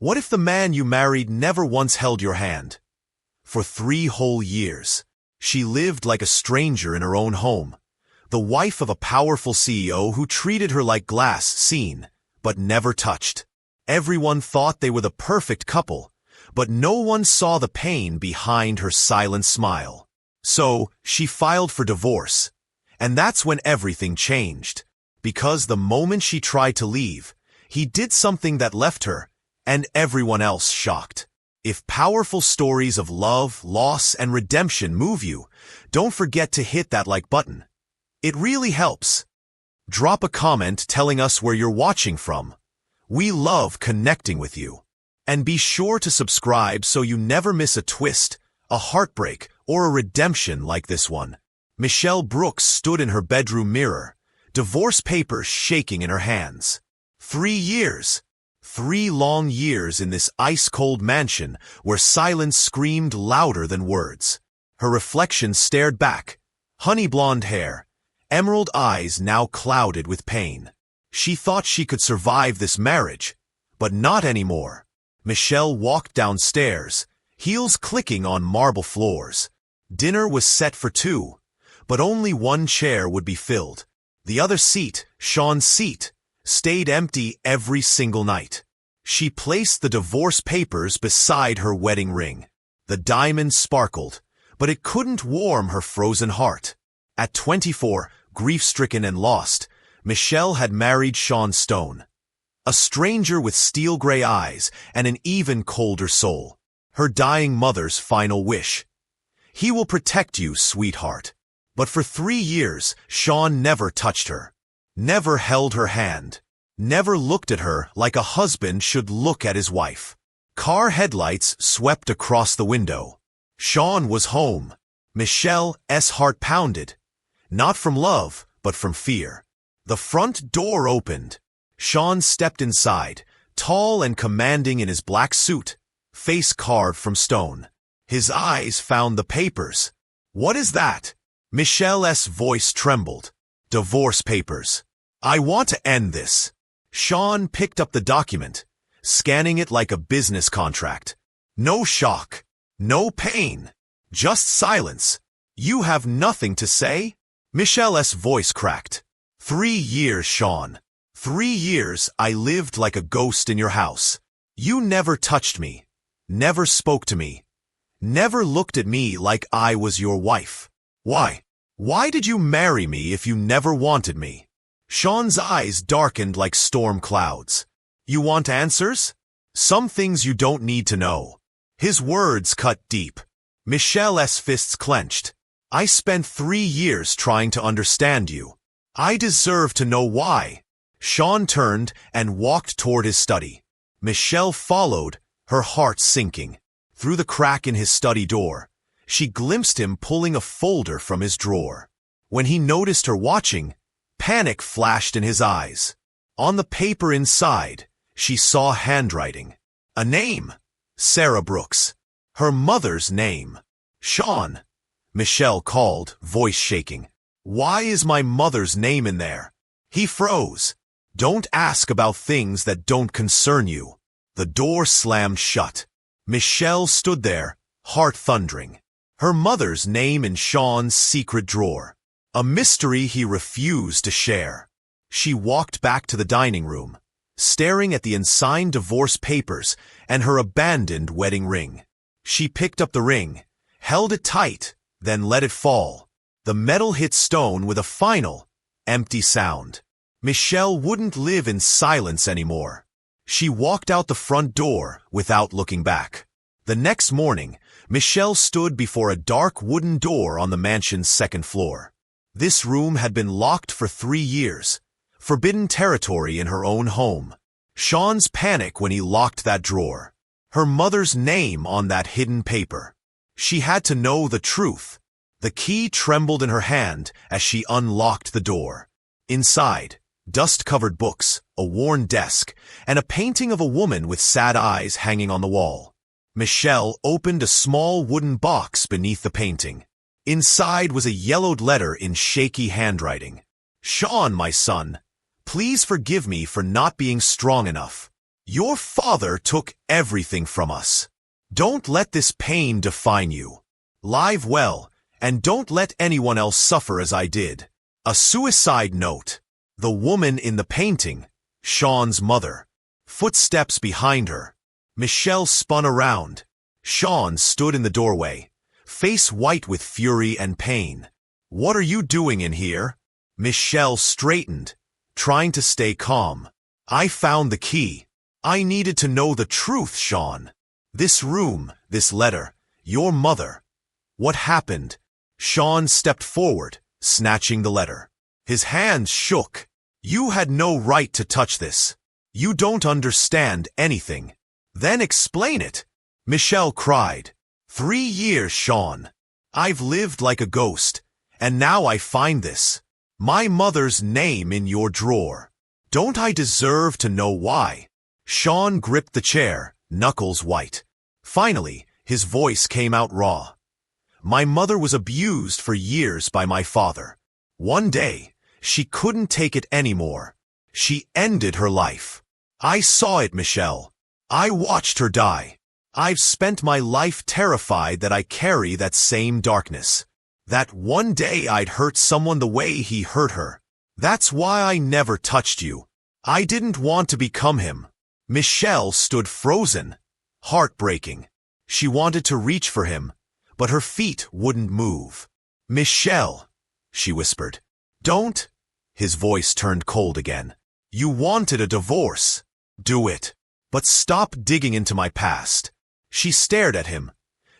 What if the man you married never once held your hand? For 3 whole years, she lived like a stranger in her own home, the wife of a powerful CEO who treated her like glass seen, but never touched. Everyone thought they were the perfect couple, but no one saw the pain behind her silent smile. So, she filed for divorce, and that's when everything changed. Because the moment she tried to leave, he did something that left her, and everyone else shocked. If powerful stories of love, loss, and redemption move you, don't forget to hit that like button. It really helps. Drop a comment telling us where you're watching from. We love connecting with you. And be sure to subscribe so you never miss a twist, a heartbreak, or a redemption like this one. Michelle Brooks stood in her bedroom mirror, divorce papers shaking in her hands. 3 years. 3 long years in this ice-cold mansion where silence screamed louder than words. Her reflection stared back, honey blonde hair, emerald eyes now clouded with pain. She thought she could survive this marriage, but not anymore. Michelle walked downstairs, heels clicking on marble floors. Dinner was set for 2, but only 1 chair would be filled. The other seat, Sean's seat, stayed empty every single night. She placed the divorce papers beside her wedding ring. The diamond sparkled, but it couldn't warm her frozen heart. At 24, grief-stricken and lost, Michelle had married Sean Stone, a stranger with steel-gray eyes and an even colder soul. Her dying mother's final wish. He will protect you, sweetheart. But for 3 years, Sean never touched her, never held her hand, never looked at her like a husband should look at his wife. Car headlights swept across the window. Sean was home. Michelle's heart pounded, not from love, but from fear. The front door opened. Sean stepped inside, tall and commanding in his black suit, face carved from stone. His eyes found the papers. "What is that?" Michelle's voice trembled. "Divorce papers. I want to end this." Sean picked up the document, scanning it like a business contract. No shock, no pain, just silence. "You have nothing to say?" Michelle's voice cracked. 3 years, Sean. 3 years I lived like a ghost in your house. You never touched me, never spoke to me, never looked at me like I was your wife. Why? Why did you marry me if you never wanted me? Sean's eyes darkened like storm clouds. You want answers? Some things you don't need to know. His words cut deep. Michelle's fists clenched. I spent 3 years trying to understand you. I deserve to know why. Sean turned and walked toward his study. Michelle followed, her heart sinking. Through the crack in his study door, she glimpsed him pulling a folder from his drawer. When he noticed her watching, panic flashed in his eyes. On the paper inside, she saw handwriting. A name. Sarah Brooks. Her mother's name. "Sean," Michelle called, voice shaking. "Why is my mother's name in there?" He froze. "Don't ask about things that don't concern you." The door slammed shut. Michelle stood there, heart thundering. Her mother's name in Sean's secret drawer. A mystery he refused to share. She walked back to the dining room, staring at the unsigned divorce papers and her abandoned wedding ring. She picked up the ring, held it tight, then let it fall. The metal hit stone with a final, empty sound. Michelle wouldn't live in silence anymore. She walked out the front door without looking back. The next morning, Michelle stood before a dark wooden door on the mansion's 2nd floor. This room had been locked for 3 years, forbidden territory in her own home. Sean's panic when he locked that drawer. Her mother's name on that hidden paper. She had to know the truth. The key trembled in her hand as she unlocked the door. Inside, dust-covered books, a worn desk, and a painting of a woman with sad eyes hanging on the wall. Michelle opened a small wooden box beneath the painting. Inside was a yellowed letter in shaky handwriting. "Sean, my son, please forgive me for not being strong enough. Your father took everything from us. Don't let this pain define you. Live well, and don't let anyone else suffer as I did. A suicide note. The woman in the painting, Sean's mother. Footsteps behind her. Michelle spun around. Sean stood in the doorway, face white with fury and pain. What are you doing in here? Michelle straightened, trying to stay calm. I found the key. I needed to know the truth, Sean. This room, this letter, your mother. What happened? Sean stepped forward, snatching the letter. His hands shook. You had no right to touch this. You don't understand anything. Then explain it. Michelle cried. 3 years, Sean. I've lived like a ghost, and now I find this. My mother's name in your drawer. Don't I deserve to know why? Sean gripped the chair, knuckles white. Finally, his voice came out raw. My mother was abused for years by my father. One day, she couldn't take it anymore. She ended her life. I saw it, Michelle. I watched her die. I've spent my life terrified that I carry that same darkness. That one day I'd hurt someone the way he hurt her. That's why I never touched you. I didn't want to become him. Michelle stood frozen, heartbreaking. She wanted to reach for him, but her feet wouldn't move. Michelle, she whispered. Don't. His voice turned cold again. You wanted a divorce. Do it. But stop digging into my past. She stared at him.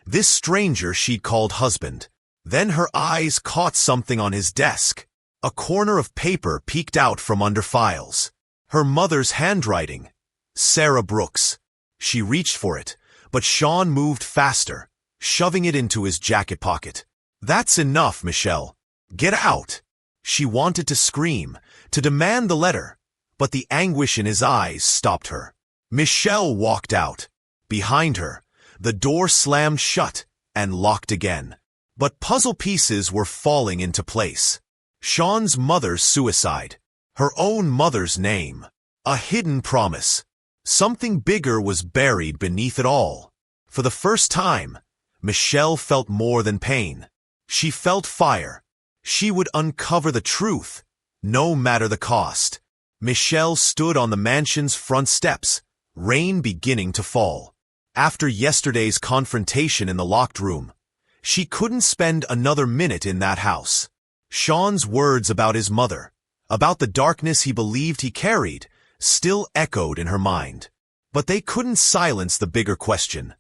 This stranger she'd called husband. Then her eyes caught something on his desk. A corner of paper peeked out from under files. Her mother's handwriting. Sarah Brooks. She reached for it, but Sean moved faster, shoving it into his jacket pocket. That's enough, Michelle. Get out. She wanted to scream, to demand the letter, but the anguish in his eyes stopped her. Michelle walked out. Behind her, the door slammed shut and locked again. But puzzle pieces were falling into place. Sean's mother's suicide. Her own mother's name. A hidden promise. Something bigger was buried beneath it all. For the first time, Michelle felt more than pain. She felt fire. She would uncover the truth, no matter the cost. Michelle stood on the mansion's front steps, rain beginning to fall. After yesterday's confrontation in the locked room, she couldn't spend another minute in that house. Sean's words about his mother, about the darkness he believed he carried, still echoed in her mind. But they couldn't silence the bigger question.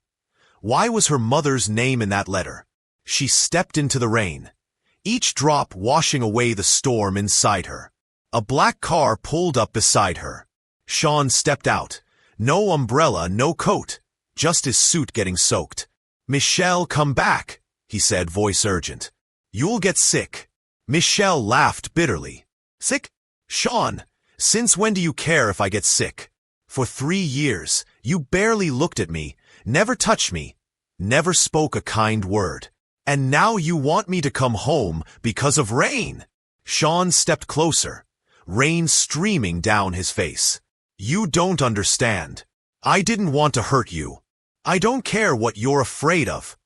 Why was her mother's name in that letter? She stepped into the rain, each drop washing away the storm inside her. A black car pulled up beside her. Sean stepped out. No umbrella, no coat, just his suit getting soaked. Michelle, come back, he said, voice urgent. You'll get sick. Michelle laughed bitterly. Sick? Sean, since when do you care if I get sick? For 3 years, you barely looked at me, never touched me, never spoke a kind word. And now you want me to come home because of rain. Sean stepped closer, rain streaming down his face. You don't understand. I didn't want to hurt you. I don't care what you're afraid of.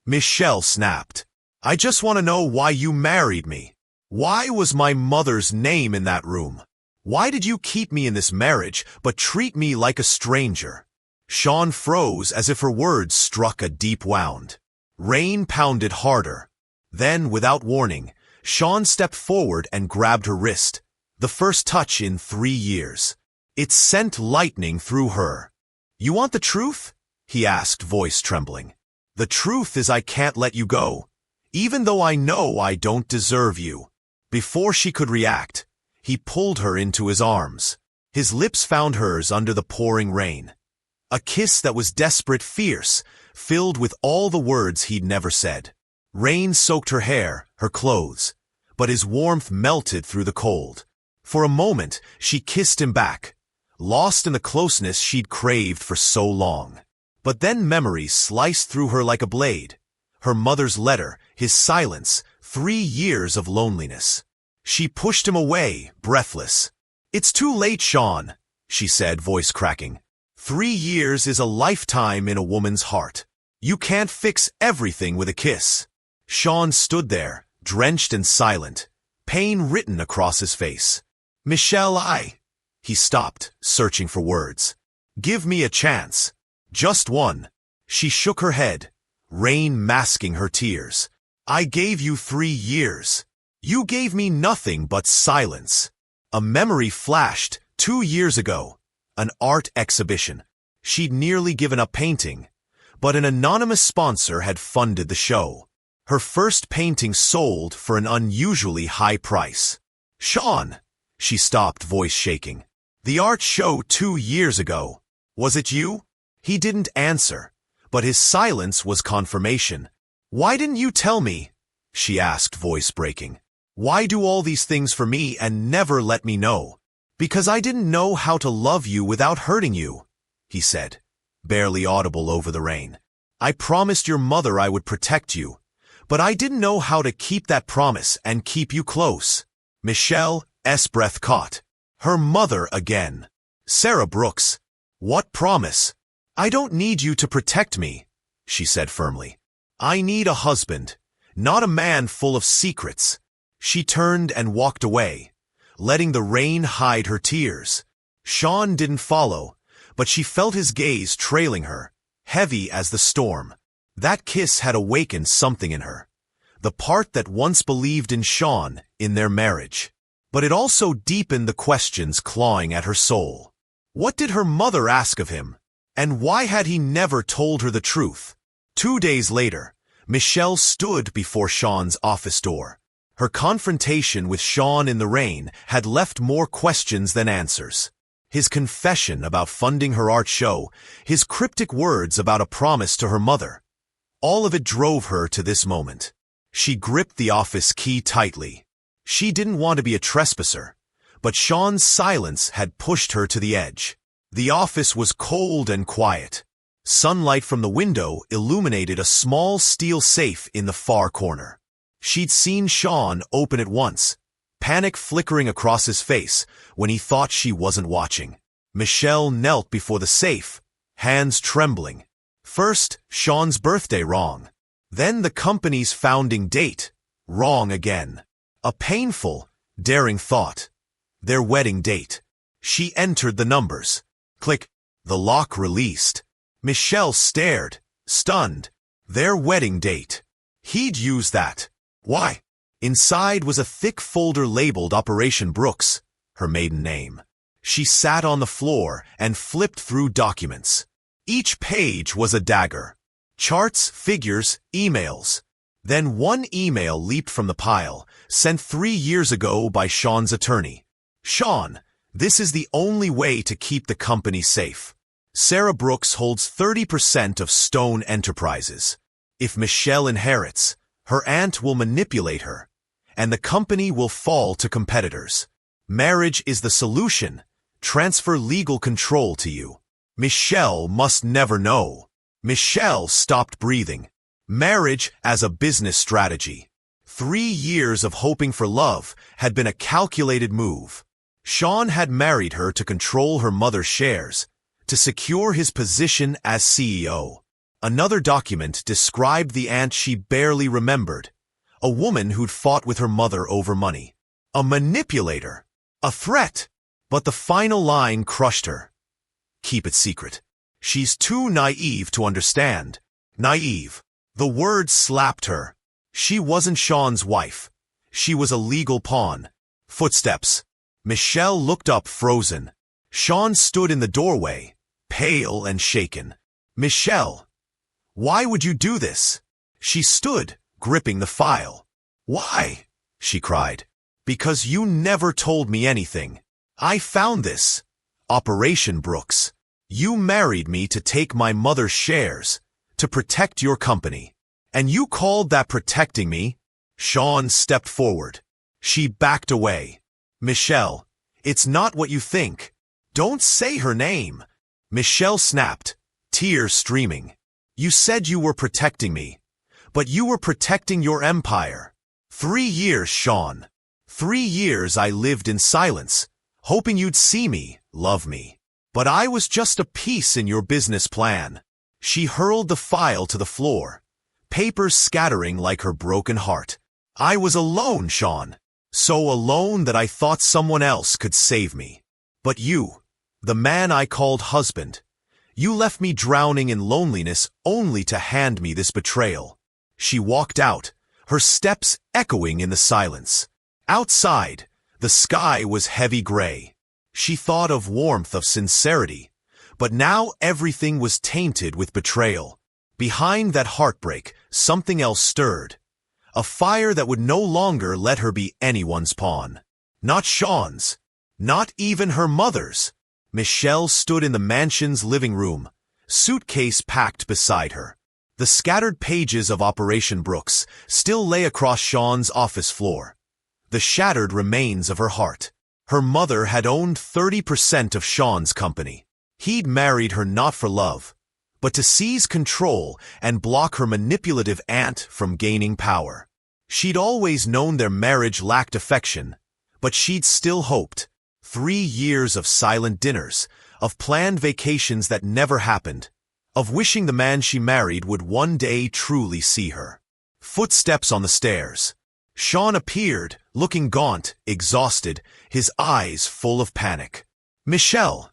Michelle snapped. I just want to know why you married me. Why was my mother's name in that room? Why did you keep me in this marriage but treat me like a stranger? Sean froze as if her words struck a deep wound. Rain pounded harder. Then, without warning, Sean stepped forward and grabbed her wrist, the first touch in 3 years. It sent lightning through her. You want the truth? He asked, voice trembling. The truth is I can't let you go, even though I know I don't deserve you. Before she could react, he pulled her into his arms. His lips found hers under the pouring rain. A kiss that was desperate, fierce, filled with all the words he'd never said. Rain soaked her hair, her clothes, but his warmth melted through the cold. For a moment, she kissed him back, lost in the closeness she'd craved for so long. But then memories sliced through her like a blade. Her mother's letter, his silence, 3 years of loneliness. She pushed him away, breathless. It's too late, Sean, she said, voice cracking. 3 years is a lifetime in a woman's heart. You can't fix everything with a kiss. Sean stood there, drenched and silent, pain written across his face. Michelle, He stopped, searching for words. Give me a chance. Just one. She shook her head, rain masking her tears. I gave you 3 years. You gave me nothing but silence. A memory flashed 2 years ago. An art exhibition. She'd nearly given up painting, but an anonymous sponsor had funded the show. Her first painting sold for an unusually high price. Sean, she stopped, voice shaking. The art show 2 years ago. Was it you? He didn't answer, but his silence was confirmation. Why didn't you tell me? She asked, voice breaking. Why do all these things for me and never let me know? Because I didn't know how to love you without hurting you, he said, barely audible over the rain. I promised your mother I would protect you, but I didn't know how to keep that promise and keep you close. Michelle's breath caught. Her mother again. Sarah Brooks. What promise? I don't need you to protect me, she said firmly. I need a husband, not a man full of secrets. She turned and walked away, letting the rain hide her tears. Sean didn't follow, but she felt his gaze trailing her, heavy as the storm. That kiss had awakened something in her, the part that once believed in Sean, in their marriage. But it also deepened the questions clawing at her soul. What did her mother ask of him? And why had he never told her the truth? 2 days later, Michelle stood before Sean's office door. Her confrontation with Sean in the rain had left more questions than answers. His confession about funding her art show, his cryptic words about a promise to her mother. All of it drove her to this moment. She gripped the office key tightly. She didn't want to be a trespasser, but Sean's silence had pushed her to the edge. The office was cold and quiet. Sunlight from the window illuminated a small steel safe in the far corner. She'd seen Sean open it once, panic flickering across his face when he thought she wasn't watching. Michelle knelt before the safe, hands trembling. First, Sean's birthday wrong. Then the company's founding date, wrong again. A painful, daring thought. Their wedding date. She entered the numbers. Click. The lock released. Michelle stared, stunned. Their wedding date. He'd used that. Why? Inside was a thick folder labeled Operation Brooks, her maiden name. She sat on the floor and flipped through documents. Each page was a dagger. Charts, figures, emails. Then one email leaped from the pile, sent 3 years ago by Sean's attorney. Sean, this is the only way to keep the company safe. Sarah Brooks holds 30% of Stone Enterprises. If Michelle inherits, her aunt will manipulate her, and the company will fall to competitors. Marriage is the solution. Transfer legal control to you. Michelle must never know. Michelle stopped breathing. Marriage as a business strategy. 3 years of hoping for love had been a calculated move. Sean had married her to control her mother's shares, to secure his position as CEO. Another document described the aunt she barely remembered, a woman who'd fought with her mother over money. A manipulator. A threat. But the final line crushed her. Keep it secret. She's too naive to understand. Naive. The word slapped her. She wasn't Sean's wife. She was a legal pawn. Footsteps. Michelle looked up, frozen. Sean stood in the doorway, pale and shaken. Michelle, why would you do this? She stood, gripping the file. Why? She cried. Because you never told me anything. I found this. Operation Brooks. You married me to take my mother's shares, to protect your company. And you called that protecting me? Sean stepped forward. She backed away. Michelle, it's not what you think. Don't say her name. Michelle snapped, tears streaming. You said you were protecting me, but you were protecting your empire. 3 years, Sean. 3 years I lived in silence, hoping you'd see me, love me. But I was just a piece in your business plan. She hurled the file to the floor, papers scattering like her broken heart. I was alone, Sean. So alone that I thought someone else could save me. But you, the man I called husband, you left me drowning in loneliness only to hand me this betrayal. She walked out, her steps echoing in the silence. Outside, the sky was heavy gray. She thought of warmth, of sincerity, but now everything was tainted with betrayal. Behind that heartbreak, something else stirred. A fire that would no longer let her be anyone's pawn. Not Sean's. Not even her mother's. Michelle stood in the mansion's living room, suitcase packed beside her. The scattered pages of Operation Brooks still lay across Sean's office floor. The shattered remains of her heart. Her mother had owned 30% of Sean's company. He'd married her not for love, but to seize control and block her manipulative aunt from gaining power. She'd always known their marriage lacked affection, but she'd still hoped. 3 years of silent dinners, of planned vacations that never happened, of wishing the man she married would one day truly see her. Footsteps on the stairs. Sean appeared, looking gaunt, exhausted, his eyes full of panic. "Michelle,"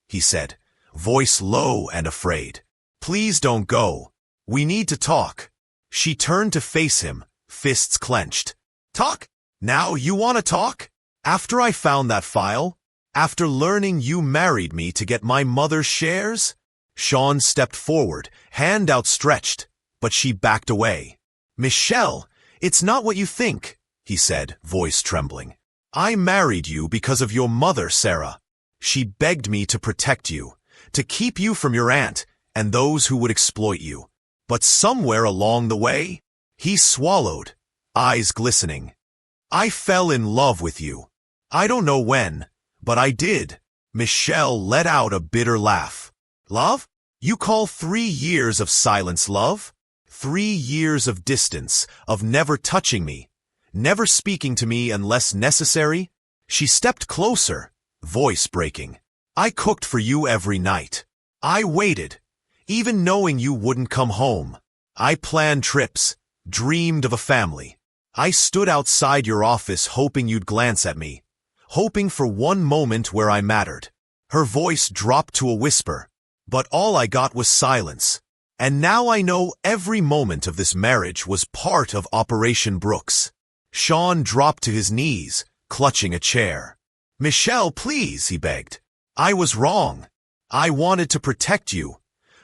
he said, voice low and afraid. "Please don't go. We need to talk." She turned to face him, fists clenched. "Talk? Now you want to talk? After I found that file? After learning you married me to get my mother's shares?" Sean stepped forward, hand outstretched, but she backed away. "Michelle, it's not what you think," he said, voice trembling. "I married you because of your mother, Sarah. She begged me to protect you, to keep you from your aunt and those who would exploit you. But somewhere along the way," he swallowed, eyes glistening, "I fell in love with you. I don't know when, but I did." Michelle let out a bitter laugh. "Love? You call 3 years of silence love? 3 years of distance, of never touching me, never speaking to me unless necessary?" She stepped closer, voice breaking. "I cooked for you every night. I waited, even knowing you wouldn't come home. I planned trips, dreamed of a family. I stood outside your office hoping you'd glance at me, hoping for one moment where I mattered." Her voice dropped to a whisper, "But all I got was silence. And now I know every moment of this marriage was part of Operation Brooks." Sean dropped to his knees, clutching a chair. "Michelle, please," he begged. "I was wrong. I wanted to protect you,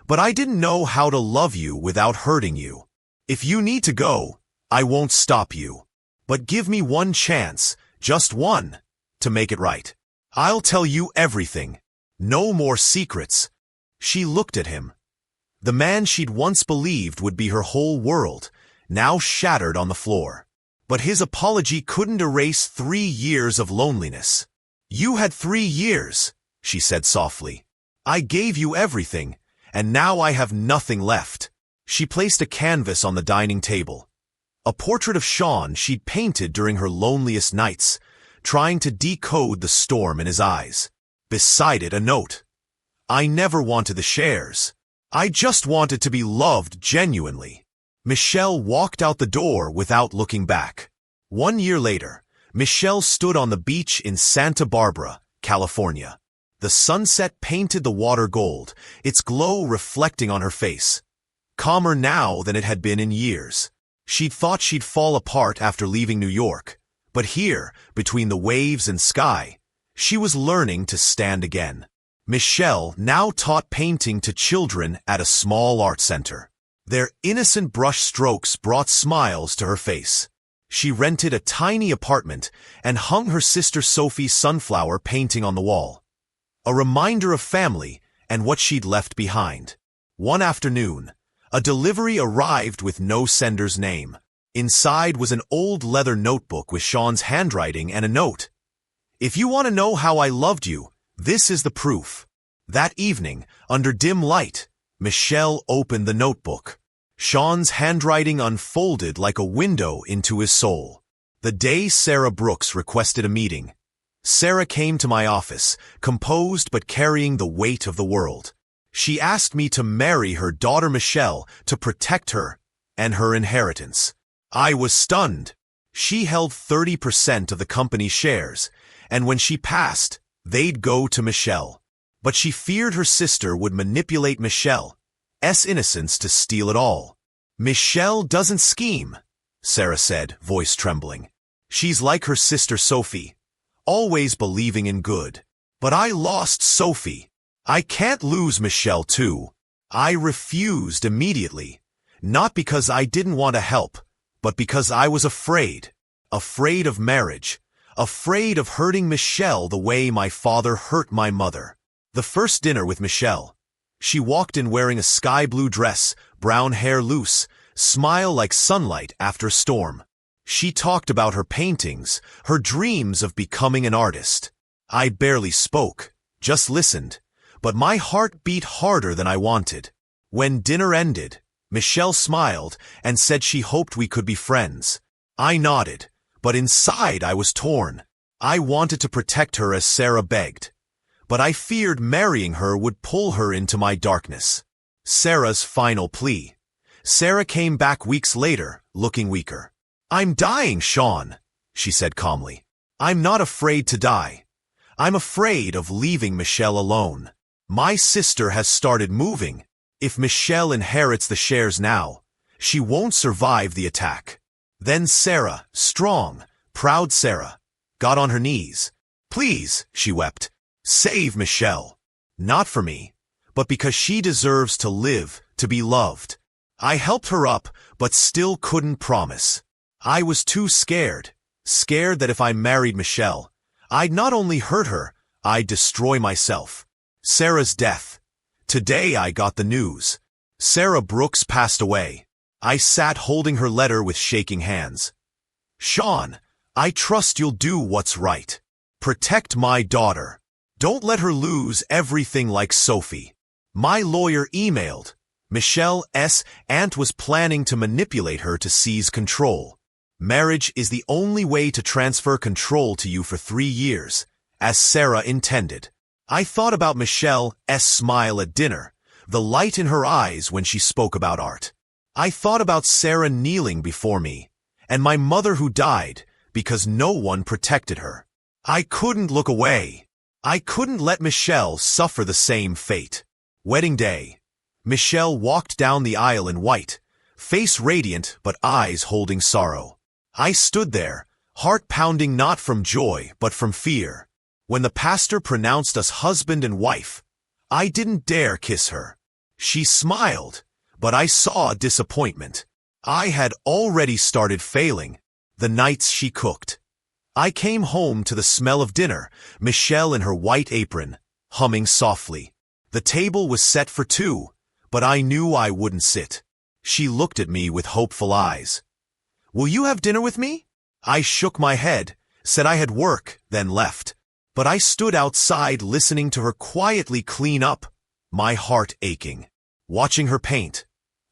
but I didn't know how to love you without hurting you. If you need to go, I won't stop you. But give me one chance, just one, to make it right. I'll tell you everything. No more secrets." She looked at him. The man she'd once believed would be her whole world, now shattered on the floor. But his apology couldn't erase 3 years of loneliness. "You had 3 years," she said softly. "I gave you everything, and now I have nothing left." She placed a canvas on the dining table. A portrait of Sean she'd painted during her loneliest nights, trying to decode the storm in his eyes. Beside it, a note. "I never wanted the shares. I just wanted to be loved genuinely." Michelle walked out the door without looking back. 1 year later, Michelle stood on the beach in Santa Barbara, California. The sunset painted the water gold, its glow reflecting on her face. Calmer now than it had been in years. She'd thought she'd fall apart after leaving New York, but here, between the waves and sky, she was learning to stand again. Michelle now taught painting to children at a small art center. Their innocent brush strokes brought smiles to her face. She rented a tiny apartment and hung her sister Sophie's sunflower painting on the wall. A reminder of family and what she'd left behind. One afternoon, a delivery arrived with no sender's name. Inside was an old leather notebook with Sean's handwriting and a note. "If you want to know how I loved you, this is the proof." That evening, under dim light, Michelle opened the notebook. Sean's handwriting unfolded like a window into his soul. The day Sarah Brooks requested a meeting. Sarah came to my office, composed but carrying the weight of the world. She asked me to marry her daughter Michelle to protect her and her inheritance. I was stunned. She held 30% of the company's shares, and when she passed, they'd go to Michelle. But she feared her sister would manipulate Michelle's innocence to steal it all. "Michelle doesn't scheme," Sarah said, voice trembling. "She's like her sister Sophie, always believing in good. But I lost Sophie. I can't lose Michelle too." I refused immediately, not because I didn't want to help, but because I was afraid. Afraid of marriage. Afraid of hurting Michelle the way my father hurt my mother. The first dinner with Michelle. She walked in wearing a sky blue dress, brown hair loose, smile like sunlight after a storm. She talked about her paintings, her dreams of becoming an artist. I barely spoke, just listened, but my heart beat harder than I wanted. When dinner ended, Michelle smiled and said she hoped we could be friends. I nodded, but inside I was torn. I wanted to protect her as Sarah begged, but I feared marrying her would pull her into my darkness. Sarah's final plea. Sarah came back weeks later, looking weaker. "I'm dying, Sean," she said calmly. "I'm not afraid to die. I'm afraid of leaving Michelle alone. My sister has started moving. If Michelle inherits the shares now, she won't survive the attack." Then Sarah, strong, proud Sarah, got on her knees. "Please," she wept, "save Michelle. Not for me, but because she deserves to live, to be loved." I helped her up, but still couldn't promise. I was too scared that if I married Michelle, I'd not only hurt her, I'd destroy myself. Sarah's death. Today I got the news. Sarah Brooks passed away. I sat holding her letter with shaking hands. "Sean, I trust you'll do what's right. Protect my daughter. Don't let her lose everything like Sophie." My lawyer emailed. Michelle's aunt was planning to manipulate her to seize control. "Marriage is the only way to transfer control to you for 3 years, as Sarah intended." I thought about Michelle's smile at dinner, the light in her eyes when she spoke about art. I thought about Sarah kneeling before me, and my mother who died because no one protected her. I couldn't look away. I couldn't let Michelle suffer the same fate. Wedding day. Michelle walked down the aisle in white, face radiant but eyes holding sorrow. I stood there, heart pounding not from joy but from fear. When the pastor pronounced us husband and wife, I didn't dare kiss her. She smiled, but I saw disappointment. I had already started failing. The nights she cooked. I came home to the smell of dinner, Michelle in her white apron, humming softly. The table was set for 2, but I knew I wouldn't sit. She looked at me with hopeful eyes. "Will you have dinner with me?" I shook my head, said I had work, then left. But I stood outside listening to her quietly clean up, my heart aching. Watching her paint.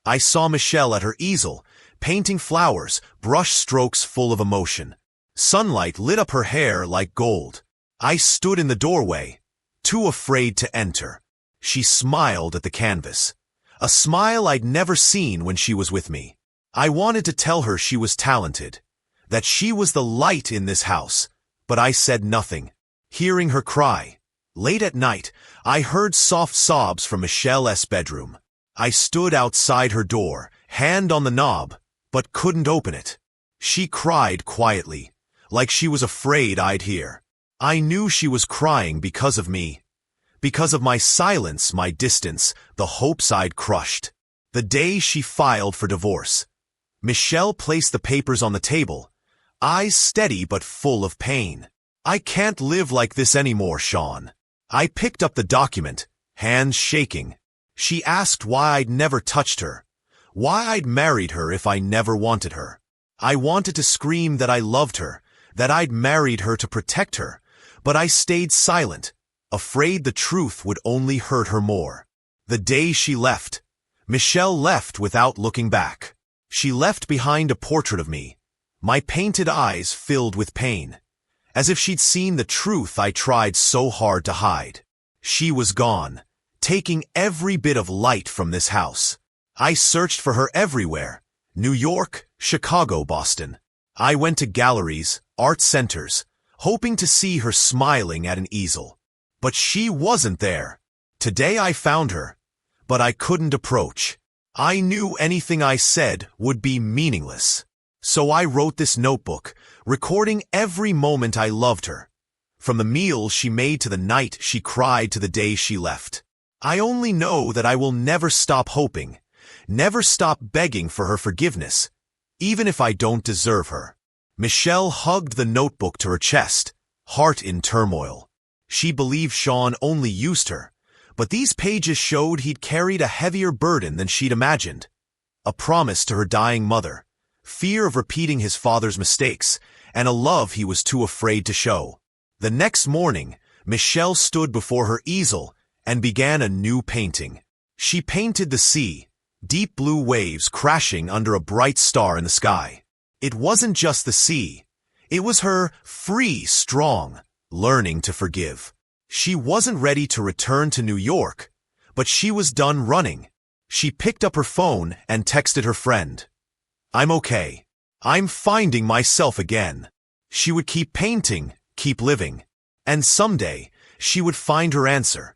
I saw Michelle at her easel, painting flowers, brush strokes full of emotion. Sunlight lit up her hair like gold. I stood in the doorway, too afraid to enter. She smiled at the canvas. A smile I'd never seen when she was with me. I wanted to tell her she was talented, that she was the light in this house, but I said nothing. Hearing her cry. Late at night, I heard soft sobs from Michelle's bedroom. I stood outside her door, hand on the knob, but couldn't open it. She cried quietly, like she was afraid I'd hear. I knew she was crying because of me. Because of my silence, my distance, the hopes I'd crushed. The day she filed for divorce. Michelle placed the papers on the table, eyes steady but full of pain. "I can't live like this anymore, Sean." I picked up the document, hands shaking. She asked why I'd never touched her, why I'd married her if I never wanted her. I wanted to scream that I loved her, that I'd married her to protect her, but I stayed silent, afraid the truth would only hurt her more. The day she left, Michelle left without looking back. She left behind a portrait of me, my painted eyes filled with pain. as if she'd seen the truth I tried so hard to hide. She was gone, taking every bit of light from this house. I searched for her everywhere. New York, Chicago, Boston. I went to galleries, art centers, hoping to see her smiling at an easel. But she wasn't there. Today I found her, but I couldn't approach. I knew anything I said would be meaningless. So I wrote this notebook, recording every moment I loved her. From the meals she made to the night she cried to the day she left. I only know that I will never stop hoping, never stop begging for her forgiveness, even if I don't deserve her. Michelle hugged the notebook to her chest, heart in turmoil. She believed Sean only used her, but these pages showed he'd carried a heavier burden than she'd imagined. A promise to her dying mother, fear of repeating his father's mistakes, and a love he was too afraid to show. The next morning, Michelle stood before her easel and began a new painting. She painted the sea, deep blue waves crashing under a bright star in the sky. It wasn't just the sea. It was her, free, strong, learning to forgive. She wasn't ready to return to New York, but she was done running. She picked up her phone and texted her friend. "I'm okay. I'm finding myself again." She would keep painting, keep living. And someday, she would find her answer.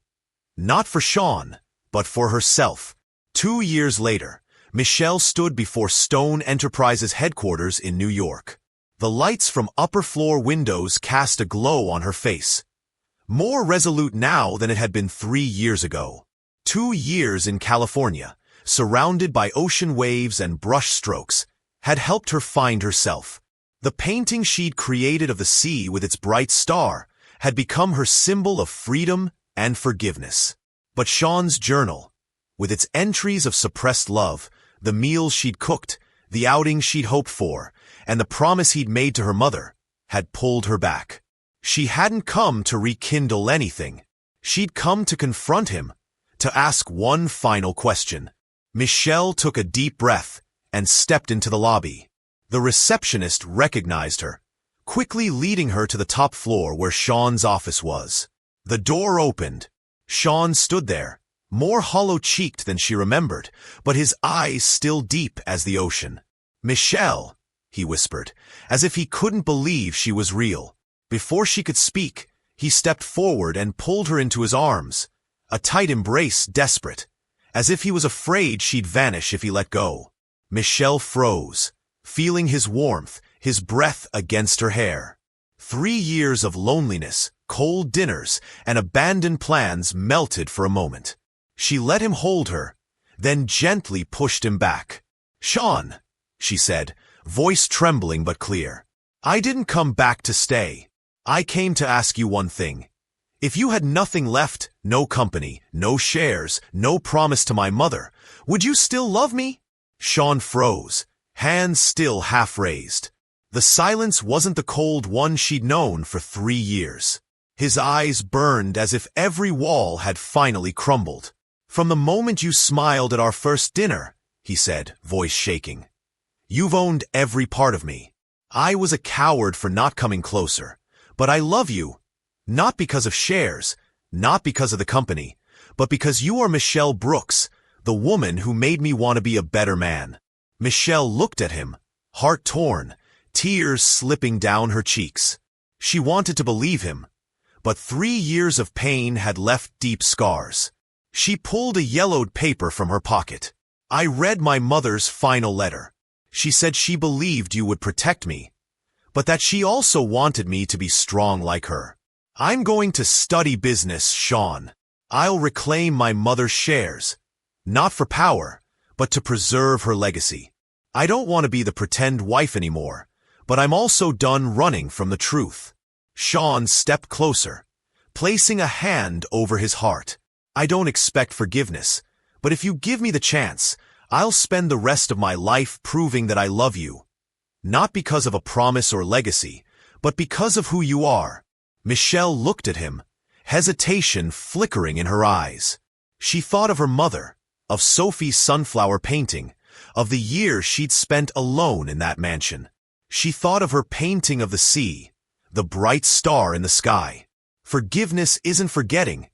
Not for Sean, but for herself. 2 years later, Michelle stood before Stone Enterprises headquarters in New York. The lights from upper-floor windows cast a glow on her face. More resolute now than it had been 3 years ago. 2 years in California, surrounded by ocean waves and brush strokes, had helped her find herself. The painting she'd created of the sea with its bright star had become her symbol of freedom and forgiveness. But Sean's journal, with its entries of suppressed love, the meals she'd cooked, the outings she'd hoped for, and the promise he'd made to her mother, had pulled her back. She hadn't come to rekindle anything. She'd come to confront him, to ask one final question. Michelle took a deep breath and stepped into the lobby. The receptionist recognized her, quickly leading her to the top floor where Sean's office was. The door opened. Sean stood there, more hollow-cheeked than she remembered, but his eyes still deep as the ocean. "Michelle," he whispered, as if he couldn't believe she was real. Before she could speak, he stepped forward and pulled her into his arms, a tight embrace desperate, as if he was afraid she'd vanish if he let go. Michelle froze, feeling his warmth, his breath against her hair. 3 years of loneliness, cold dinners, and abandoned plans melted for a moment. She let him hold her, then gently pushed him back. "Sean," she said, voice trembling but clear, "I didn't come back to stay. I came to ask you one thing. If you had nothing left, no company, no shares, no promise to my mother, would you still love me?" Sean froze, hands still half raised. The silence wasn't the cold one she'd known for 3 years. His eyes burned as if every wall had finally crumbled. "From the moment you smiled at our first dinner," he said, voice shaking, "you've owned every part of me. I was a coward for not coming closer, but I love you, not because of shares, not because of the company, but because you are Michelle Brooks, the woman who made me want to be a better man." Michelle looked at him, heart torn, tears slipping down her cheeks. She wanted to believe him, but 3 years of pain had left deep scars. She pulled a yellowed paper from her pocket. "I read my mother's final letter. She said she believed you would protect me, but that she also wanted me to be strong like her. I'm going to study business, Sean. I'll reclaim my mother's shares, not for power, but to preserve her legacy. I don't want to be the pretend wife anymore, but I'm also done running from the truth." Sean stepped closer, placing a hand over his heart. "I don't expect forgiveness, but if you give me the chance, I'll spend the rest of my life proving that I love you. Not because of a promise or legacy, but because of who you are." Michelle looked at him, hesitation flickering in her eyes. She thought of her mother, of Sophie's sunflower painting, of the years she'd spent alone in that mansion. She thought of her painting of the sea, the bright star in the sky. Forgiveness isn't forgetting.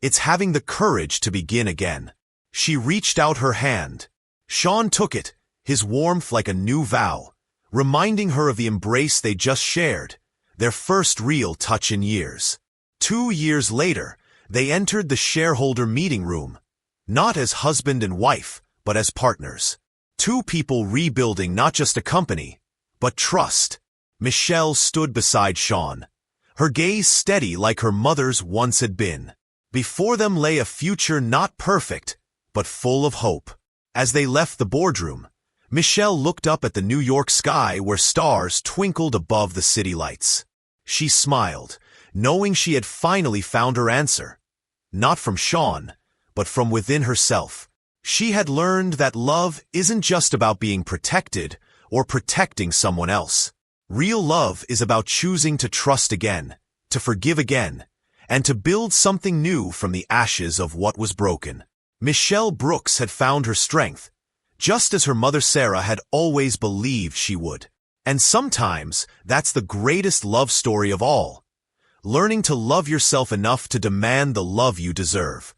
It's having the courage to begin again. She reached out her hand. Sean took it, his warmth like a new vow, reminding her of the embrace they just shared, their first real touch in years. 2 years later, they entered the shareholder meeting room, not as husband and wife, but as partners. 2 people rebuilding not just a company, but trust. Michelle stood beside Sean, her gaze steady like her mother's once had been. Before them lay a future not perfect, but full of hope. As they left the boardroom, Michelle looked up at the New York sky where stars twinkled above the city lights. She smiled, knowing she had finally found her answer. Not from Sean, but from within herself. She had learned that love isn't just about being protected or protecting someone else. Real love is about choosing to trust again, to forgive again, and to build something new from the ashes of what was broken. Michelle Brooks had found her strength, just as her mother Sarah had always believed she would. And sometimes that's the greatest love story of all. Learning to love yourself enough to demand the love you deserve.